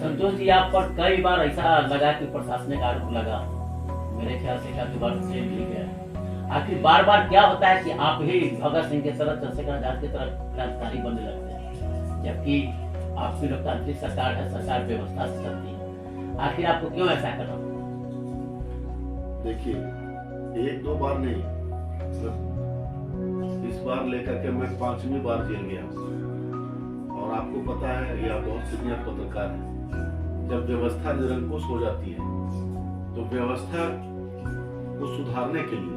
संतोष जी, आप पर कई बार ऐसा लगा कि प्रशासनिक आरोप लगा, मेरे ख्याल से काफी बार जेल भी गया। आखिर बार बार क्या होता है कि आप ही भगत सिंह की तरह, चंद्रशेखर आजाद की तरह क्रांतिकारी बनने लगते हैं, जबकि आपकी लोकतांत्रिक सरकार है, सरकार व्यवस्था से चलती है, आखिर आपको क्यों ऐसा करना? देखिए, एक दो बार नहीं, इस बार लेकर के मैं 5वीं बार जेल गया। और आपको पता है, ये आप बहुत सीनियर पत्रकार हैं, जब व्यवस्था निरंकुश हो जाती है तो व्यवस्था को सुधारने के लिए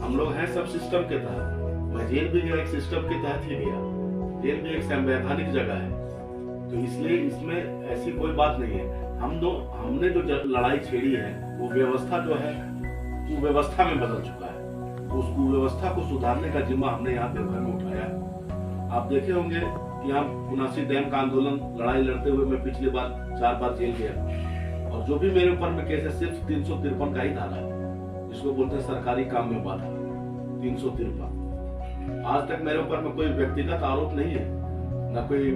हम लोग हैं सब सिस्टम के तहत। मैं जेल भी गया, एक सिस्टम के तहत ही गया। जेल भी एक संवैधानिक जगह है, तो इसलिए इसमें ऐसी कोई बात नहीं है। हमने जो लड़ाई छेड़ी है वो व्यवस्था जो है वो व्यवस्था में बदल चुका है, तो उस व्यवस्था को सुधारने का जिम्मा हमने यहाँ देवघर में उठाया। आप देखे होंगे कि हम 79 डैम का आंदोलन लड़ाई लड़ते हुए मैं पिछली बार 4 बार जेल गया, और जो भी मेरे ऊपर में केस है सिर्फ 353 का ही धारा है, जिसको बोलते हैं सरकारी काम में बाधा, 353। आज तक मेरे ऊपर में कोई व्यक्तिगत आरोप नहीं है, न कोई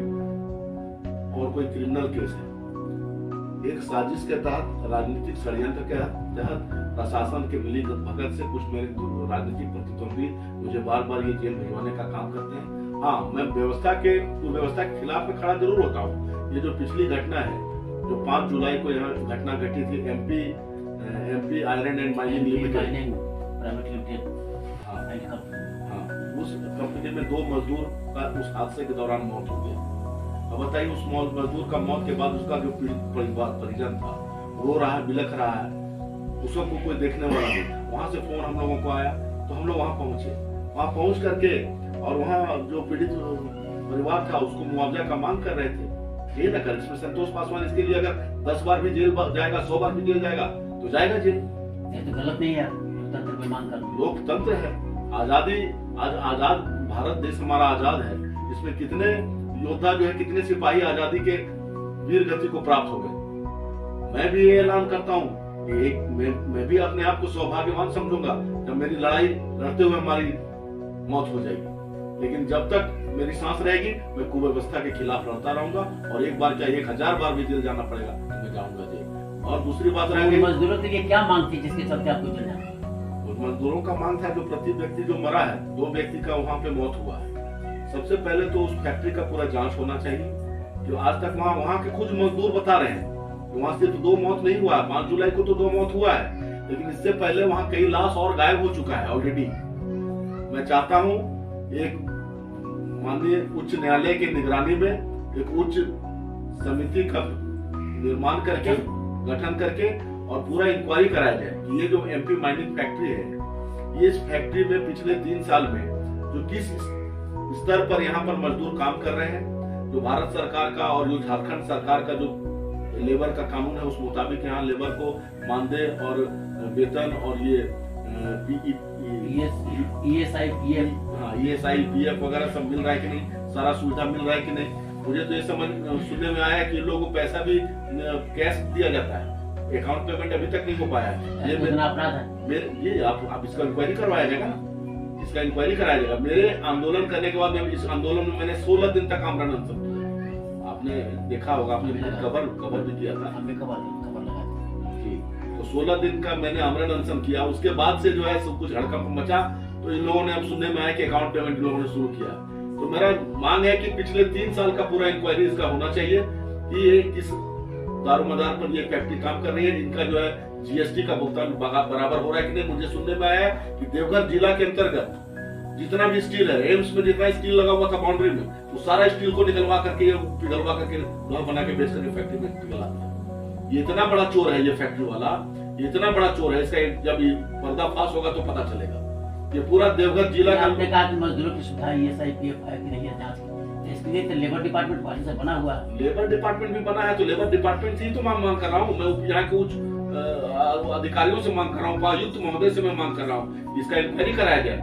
और कोई क्रिमिनल केस है। एक साजिश के तहत, राजनीतिक षड्यंत्र के तहत प्रशासन के मिली भगत से कुछ मेरे राजनीतिक प्रतिद्वंदी मुझे बार बार ये जेल भिजवाने का काम करते हैं। हाँ, मैं व्यवस्था के खिलाफ में खड़ा जरूर होता हूँ। ये जो पिछली घटना है, जो 5 जुलाई को यहाँ घटना घटी थी, MP iron and mining limited, हाँ, उस कंपनी में 2 मजदूर का उस हादसे के दौरान मौत हो गई। अब बताइए, उस मजदूर का मौत के बाद उसका जो परिजन था रो रहा है, बिलख रहा है, उसको कोई देखने वाला नहीं। वहां से फोन हम लोगों को आया तो हम लोग वहां पहुंचे। वहां पहुंच करके और वहां जो पीड़ित परिवार था उसको मुआवजा का मांग कर रहे थे। ये न कर, इसमें संतोष पासवान इसके लिए अगर 10 बार भी जेल जाएगा, 100 बार भी जेल जाएगा तो जाएगा जेल। ये तो गलत नहीं है, लोकतंत्र में मांग करना। लोकतंत्र है, आजादी, आजाद भारत देश हमारा आजाद है। इसमें कितने योद्धा जो है, कितने सिपाही आजादी के वीर गति को प्राप्त हो गए। मैं भी ये ऐलान करता हूँ कि मैं भी अपने आप को सौभाग्यवान समझूंगा जब मेरी लड़ाई लड़ते हुए हमारी मौत हो जाएगी। लेकिन जब तक मेरी सांस रहेगी मैं कुव्यवस्था के खिलाफ लड़ता रहूंगा, और एक बार क्या 1000 बार भी जेल जाना पड़ेगा तो मैं जाऊंगा जेल। और दूसरी बात रह गई, मजदूरों की क्या मांग थी जिसके चलते आपको जेल जाना? मजदूरों का मांग था, जो प्रति व्यक्ति जो मरा है, 2 व्यक्ति का वहाँ पे मौत हुआ है। सबसे पहले तो उस फैक्ट्री का पूरा जांच होना चाहिए। जो आज तक वहाँ के खुद मजदूर बता रहे हैं, वहाँ सिर्फ 2 मौत नहीं हुआ है, 5 जुलाई को तो 2 मौत हुआ है, लेकिन इससे पहले वहाँ कई लाश और गायब हो चुका है ऑलरेडी। मैं चाहता हूँ एक माननीय उच्च न्यायालय की निगरानी में एक उच्च समिति का निर्माण करके, गठन करके, और पूरा इंक्वायरी कराया जाए कि ये जो एमपी माइनिंग फैक्ट्री है, ये इस फैक्ट्री में पिछले 3 साल में जो किस स्तर पर यहाँ पर मजदूर काम कर रहे हैं, जो भारत सरकार का और जो झारखंड सरकार का जो लेबर का कानून है उस मुताबिक यहाँ लेबर को मानदेय और वेतन और ये ESI PF वगैरह सब मिल रहा है कि नहीं, सारा सुविधा मिल रहा है कि नहीं। मुझे तो ये समझ सुनने में आया कि लोगों को पैसा भी कैश दिया जाता है, अकाउंट पेमेंट अभी तक नहीं हो पाया है। ये अपराध है। ये आप इसका इंक्वायरी करवाया जाएगा ना, इसका इंक्वायरी कराया जाएगा। मेरे आंदोलन करने के बाद इस आंदोलन में मैंने 16 दिन तक आमरण अनशन किया। आपने देखा होगा, आपने कवर भी किया था, हमने कवर लगाया तो 16 दिन का मैंने आमरण अनशन किया। उसके बाद से जो है सब कुछ हड़कंप मचा, तो इन लोगों ने अब सुनने में आया कि अकाउंट पेमेंट लोगों ने शुरू किया। तो मेरा मांग है कि पिछले 3 साल का पूरा इंक्वायरी इसका होना चाहिए कि ये किस दारोमदार पर ये फैक्ट्री काम कर रही है, इनका जो है GST का भुगतान बराबर हो रहा है कि नहीं। मुझे सुनने में आया कि देवघर जिला के अंतर्गत जितना भी स्टील है, एम्स में जितना स्टील लगा हुआ था बाउंड्री में, वो सारा स्टील को निकलवा करके पिघलवा करके लोहा बना के बेच करके फैक्ट्री में पिघलाता है। ये इतना बड़ा चोर है ये फैक्ट्री वाला, ये इतना बड़ा चोर है, इसका जब पर्दाफाश होगा तो पता चलेगा। ये पूरा देवघर जिला का। आपने कहा कि मजदूरों की सुविधा ESI PF है कि नहीं है, जांच इसके लिए तो लेबर डिपार्टमेंट पहले से बना हुआ है। लेबर डिपार्टमेंट भी बना है, तो लेबर डिपार्टमेंट से ही तो मांग कर रहा हूँ मैं, यहाँ के उच्च अधिकारियों से मांग कर रहा हूँ, उपायुक्त महोदय से मैं मांग कर रहा हूँ, इसका इंक्वायरी कराया जाए।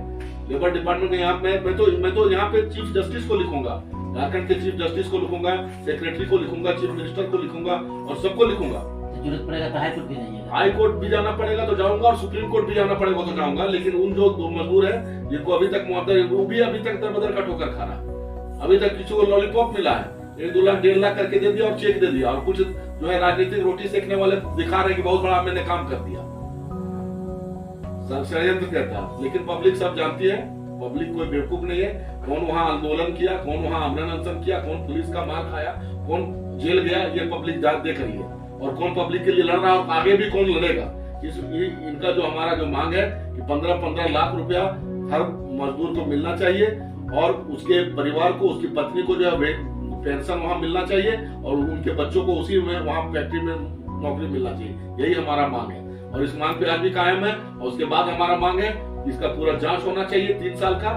लेबर डिपार्टमेंट में यहाँ मैं तो यहाँ पे चीफ जस्टिस को लिखूंगा, झारखंड के चीफ जस्टिस को लिखूंगा, सेक्रेटरी को लिखूंगा, चीफ मिनिस्टर को लिखूंगा और सबको लिखूंगा। जरूरत पड़ेगा तो हाई कोर्ट भी जाइएगा, हाई कोर्ट भी जाना पड़ेगा तो जाऊंगा, और सुप्रीम कोर्ट भी जाना पड़ेगा तो जाऊंगा। लेकिन उन जो 2 मजदूर है जिनको अभी तक मुआवजा, वो भी अभी तक दर बदर का ठोकर खा रहा है, अभी तक किसी को लॉलीपॉप मिला है, 1-2 लाख 1.5 लाख करके दे दिया और चेक दे दिया, और कुछ जो है राजनीतिक रोटी सेकने वाले दिखा रहे हैं कि बहुत बड़ा मैंने काम कर दिया, षड्यंत्र करता है। लेकिन पब्लिक सब जानती है, पब्लिक कोई बेवकूफ नहीं है। कौन वहां आंदोलन किया, कौन वहां आमरण अनशन किया, कौन पुलिस का मार खाया, कौन जेल गया, ये पब्लिक देख रही है। और कौन पब्लिक के लिए लड़ रहा है और आगे भी कौन लड़ेगा। इनका जो हमारा जो मांग है कि 15-15 लाख रुपया हर मजदूर को मिलना चाहिए, और उसके परिवार को, उसकी पत्नी को जो है पेंशन वहां मिलना चाहिए, और उनके बच्चों को उसी में वहां फैक्ट्री में नौकरी मिलना चाहिए। यही हमारा मांग है, और इस मांग पे आज भी कायम है। और उसके बाद हमारा मांग है इसका पूरा जांच होना चाहिए 3 साल का,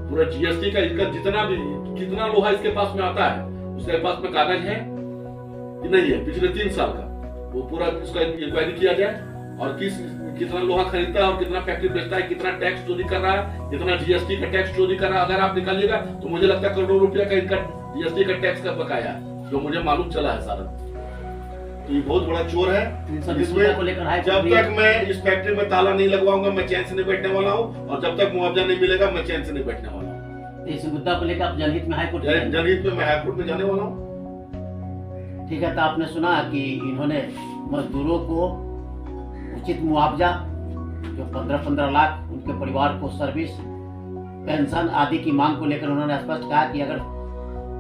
पूरा जीएसटी का, इसका जितना भी कितना लोहा इसके पास में आता है, उसके पास में कागज है कि नहीं है पिछले 3 साल का, वो पूरा इसका इंक्वायरी किया जाए। और कितना लोहा खरीदता है और कितना फैक्ट्री बेचता है, कितना टैक्स चोरी कर रहा है, कितना जीएसटी का टैक्स चोरी कर रहा है। अगर आप निकालिएगा तो मुझे लगता है करोड़ों रुपया का इनका जीएसटी का टैक्स का बकाया है, जो मुझे मालूम चला है सारा। तो ये बहुत बड़ा चोर है। इसमें जब तक मैं इस फैक्ट्री में ताला नहीं लगवाऊंगा मैं चैन से नहीं बैठने वाला हूँ, और जब तक मुआवजा नहीं मिलेगा मैं चैन से नहीं बैठने वाला हूँ। इस मुद्दा को लेकर आप जनहित में हाईकोर्ट जनहित में मैं हाईकोर्ट में जाने वाला हूँ। ठीक है, तो आपने सुना कि इन्होंने मजदूरों को उचित मुआवजा जो 15-15 लाख उनके परिवार को सर्विस, पेंशन आदि की मांग को लेकर उन्होंने स्पष्ट कहा कि अगर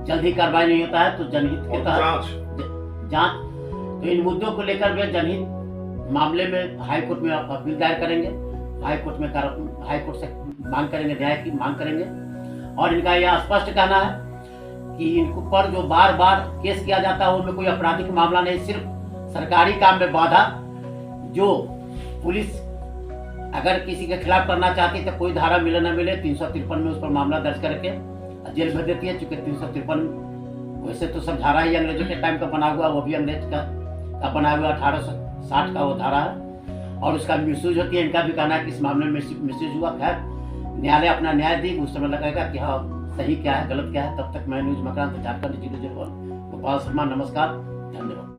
जल्द ही कार्रवाई नहीं होता है तो जनहित के तहत जांच। तो इन मुद्दों को लेकर वे जनहित मामले में हाईकोर्ट में अपील दायर करेंगे, हाईकोर्ट से मांग करेंगे, न्याय की मांग करेंगे। और इनका यह स्पष्ट कहना है कि इनको पर जो बार बार केस किया जाता है उनमें कोई आपराधिक मामला नहीं, सिर्फ सरकारी काम में बाधा जो पुलिस अगर किसी के खिलाफ करना चाहती है तो कोई धारा मिले न मिले 353 में उस पर मामला दर्ज करके जेल भेज देती है। चूंकि 353 वैसे तो सब धारा ही अंग्रेजों के टाइम का बना हुआ, वो भी अंग्रेज का बना हुआ 1860 का वो धारा है, और उसका मिसयूज होती है। इनका भी कहना है कि इस मामले में मिसयूज हुआ। खैर न्यायालय अपना न्याय दी, उस समय लगेगा कि हाँ सही क्या है गलत क्या है। तब तक मैं न्यूज मकरान झारखंड 001 गोपाल शर्मा, नमस्कार, धन्यवाद।